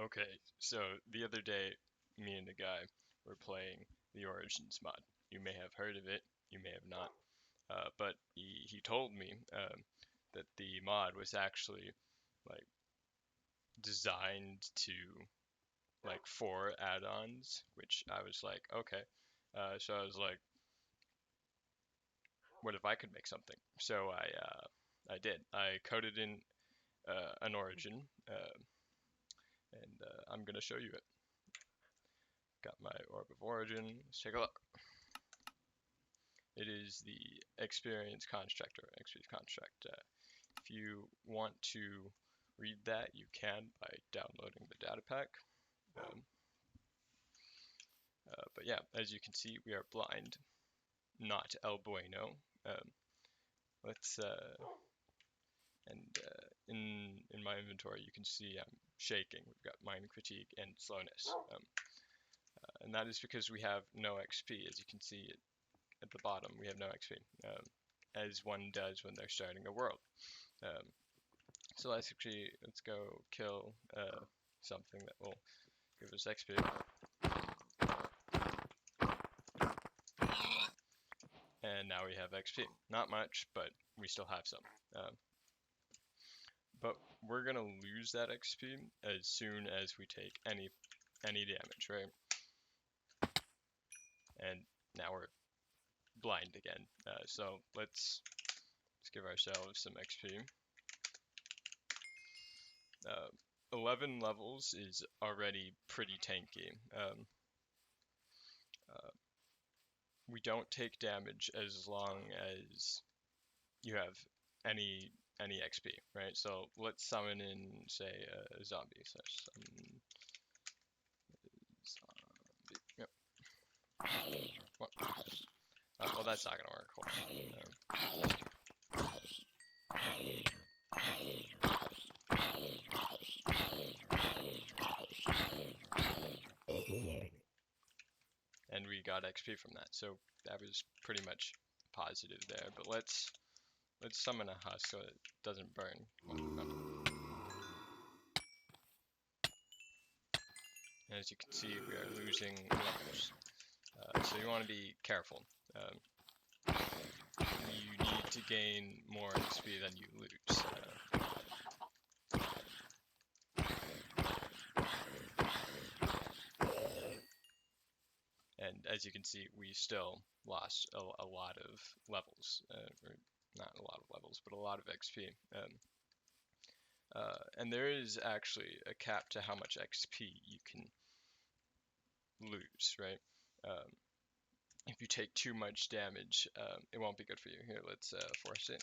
Okay, so the other day, me and a guy were playing the Origins mod. You may have heard of it, you may have not, but he told me that the mod was actually like designed to for add-ons, which I was like, okay. So I was like, what if I could make something? So I did. I coded in an origin, and I'm gonna show you it. Got my orb of origin. Let's take a look. It is the experience construct or experience construct. If you want to read that, you can by downloading the data pack. Um, but yeah, as you can see, we are blind, not el bueno. Um, let's in my inventory, you can see I'm shaking. We've got mining fatigue and slowness, and that is because we have no XP. As you can see at the bottom, we have no XP, as one does when they're starting a world. So let's go kill something that will give us XP. And now we have XP. Not much, but we still have some. But we're gonna lose that XP as soon as we take any damage, right? And now we're blind again. So let's give ourselves some XP. 11 levels is already pretty tanky. We don't take damage as long as you have any XP, right? So let's summon in, say, a zombie. So summon zombie. Yep. What? Well, that's not gonna work. And we got XP from that, so that was pretty much positive there. But let's summon a husk so it doesn't burn. And as you can see, we are losing levels. So you want to be careful. You need to gain more XP than you lose. And as you can see, we still lost a lot of levels. Or not a lot of levels, but a lot of XP. And there is actually a cap to how much XP you can lose, right? If you take too much damage, it won't be good for you. Here, let's force it.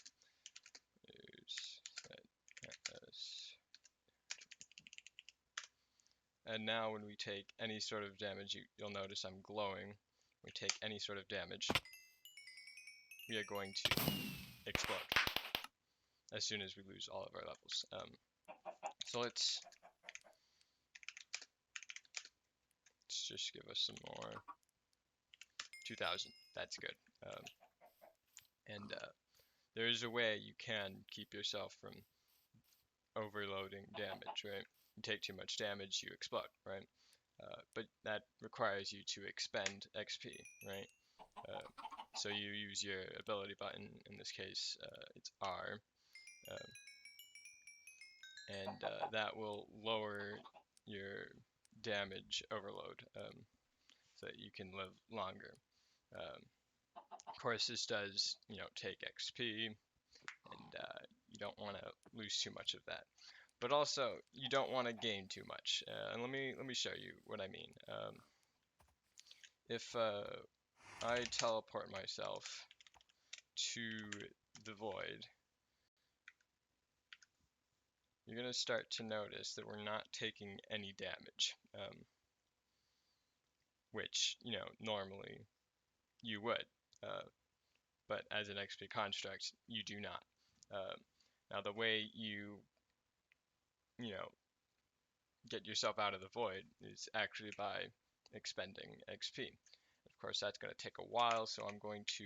And now when we take any sort of damage, you'll notice I'm glowing. When we take any sort of damage, we are going to explode as soon as we lose all of our levels. So let's just give us some more. 2,000, that's good. And there is a way you can keep yourself from overloading damage, right? You take too much damage, you explode, right? But that requires you to expend XP, right? So you use your ability button, in this case it's R, and that will lower your damage overload so that you can live longer. Of course, this does, take XP, and you don't want to lose too much of that. But also, you don't want to gain too much. And let me show you what I mean. If I teleport myself to the void, you're going to start to notice that we're not taking any damage, which, normally you would. But as an XP construct, you do not. Now, the way you get yourself out of the void is actually by expending XP. Of course, that's going to take a while, so I'm going to...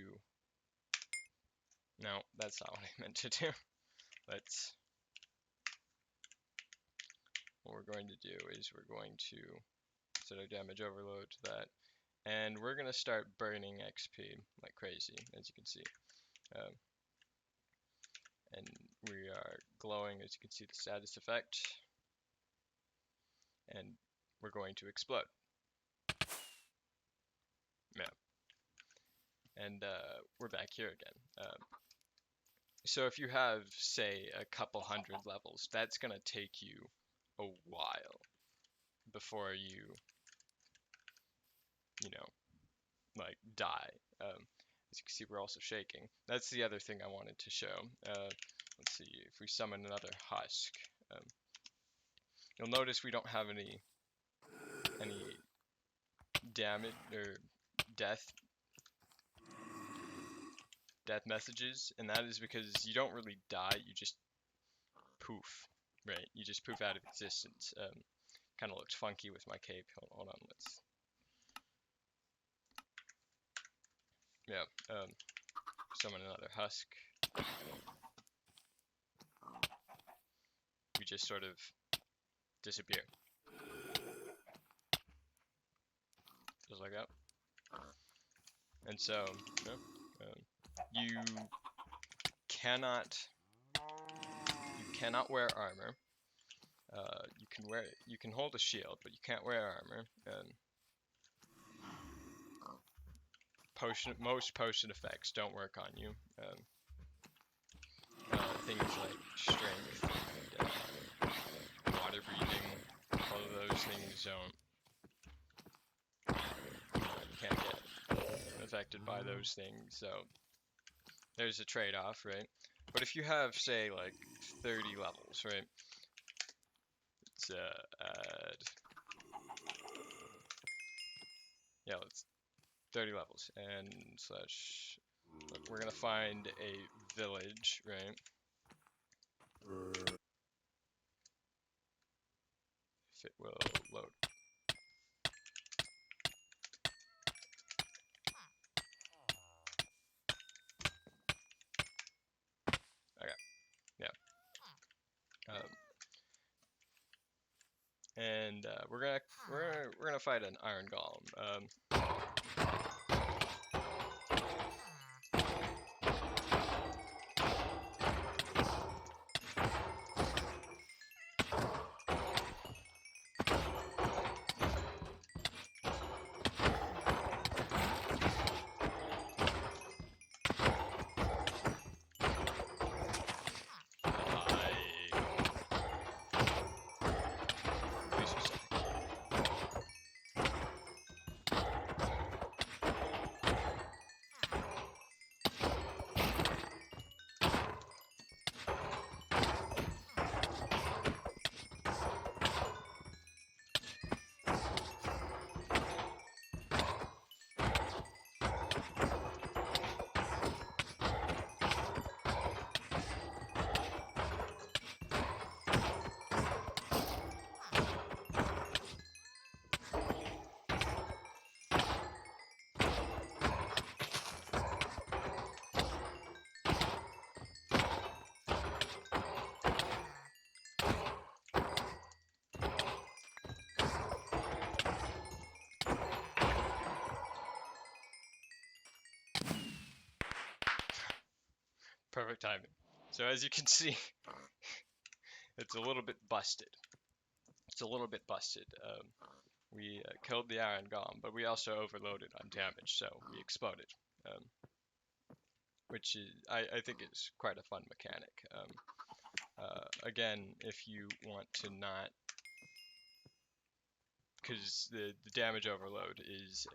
No, that's not what I meant to do. Let's what we're going to do is we're going to set our damage overload to that, and we're going to start burning XP like crazy, as you can see. And we are glowing, as you can see the status effect, and we're going to explode. Yeah. And we're back here again. So if you have, say, a couple hundred levels, that's going to take you a while before you know, like die. As you can see, we're also shaking. That's the other thing I wanted to show. Let's see, if we summon another husk, you'll notice we don't have any damage or death messages, and that is because you don't really die, you just poof, right? You just poof out of existence. Kind of looks funky with my cape. Hold on, let's... Yeah, summon another husk. We just sort of disappear. Just like that. And so, you cannot wear armor. You can hold a shield, but you can't wear armor. Most potion effects don't work on you. Things like strength and water breathing, all of those things you can't get affected by those things. So there's a trade-off, right? But if you have, say, like 30 levels, right? Let's add, yeah, let's 30 levels, and slash, look, we're gonna find a village, right? If it will load. Okay, yeah. And we're gonna fight an iron golem. Perfect timing. So as you can see, it's a little bit busted. We killed the iron golem, but we also overloaded on damage, so we exploded. Which is, I think is quite a fun mechanic. Again, if you want to not, because the damage overload is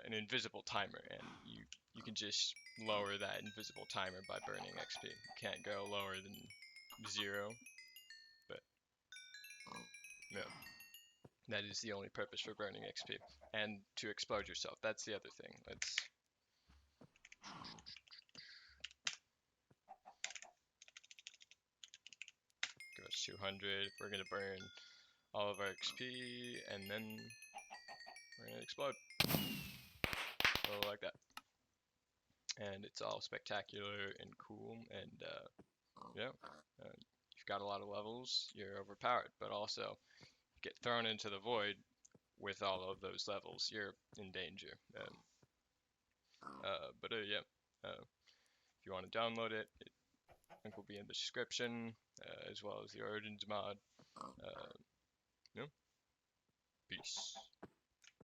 an invisible timer, and you can just lower that invisible timer by burning XP. You can't go lower than 0, but yeah, that is the only purpose for burning XP, and to explode yourself. That's the other thing. Let's give us 200. We're gonna burn all of our XP, and then we're gonna explode. So like that. And it's all spectacular and cool, and yeah, you you've got a lot of levels, you're overpowered, but also get thrown into the void with all of those levels, you're in danger. Yeah, if you want to download it, link will be in the description, as well as the Origins mod. Yeah. Peace.